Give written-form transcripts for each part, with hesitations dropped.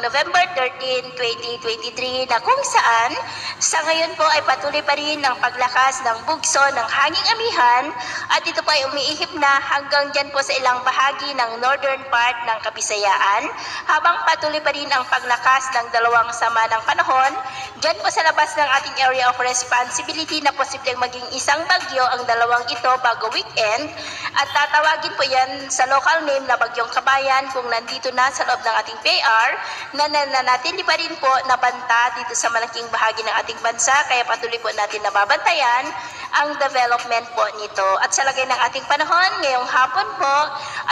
noong November 13, 2023 na kung saan sa ngayon po ay patuloy pa rin ang paglakas ng bugso ng hanging amihan at ito po ay umiihip na hanggang dyan po sa ilang bahagi ng northern part ng Kabisayaan habang patuloy pa rin ang paglakas ng dalawang sama ng panahon dyan po sa labas ng ating area of responsibility na posibleng maging isang bagyo ang dalawang ito bago weekend at tatawagin po yan sa local name na Bagyong Kabayan kung nandito na sa loob ng ating PAR na nananatili pa rin po na banta dito sa malaking bahagi ng ating bansa kaya patuloy po natin nababantayan ang development po nito. At sa lagay ng ating panahon, ngayong hapon po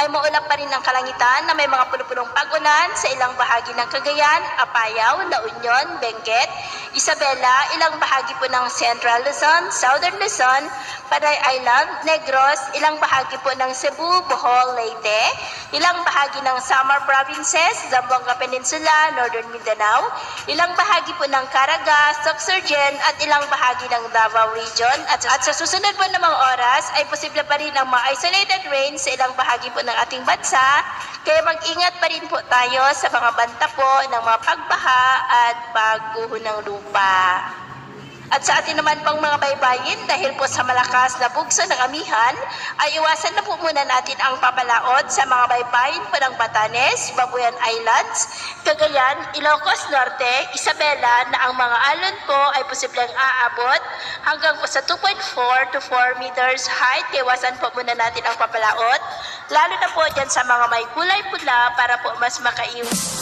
ay maulap pa rin ang kalangitan na may mga punong pag-ulan sa ilang bahagi ng Cagayan, Apayao, La Union, Benguet, Isabela, ilang bahagi po ng Central Luzon, Southern Luzon, Panay Island, Negros, ilang bahagi po ng Cebu, Bohol, Leyte, ilang bahagi ng Samar Provinces, Zamboanga Peninsula, Northern Mindanao, ilang bahagi po ng Caraga, Sorsogon at ilang bahagi ng Davao Region. At sa susunod po ng mga oras ay posible pa rin ang mga isolated rain sa ilang bahagi po ng ating bansa. Kaya mag-ingat pa rin po tayo sa mga banta po ng mga pagbaha at pagguho ng lupa. At sa atin naman pang mga baybayin, dahil po sa malakas na bugso ng amihan, ay iwasan na po muna natin ang papalaot sa mga baybayin po ng Batanes, Babuyan Islands, Cagayan, Ilocos Norte, Isabela na ang mga alon po ay posibleng aabot hanggang po sa 2.4 to 4 meters height. Iwasan po muna natin ang papalaot, lalo na po dyan sa mga may kulay pula para po mas makaiwas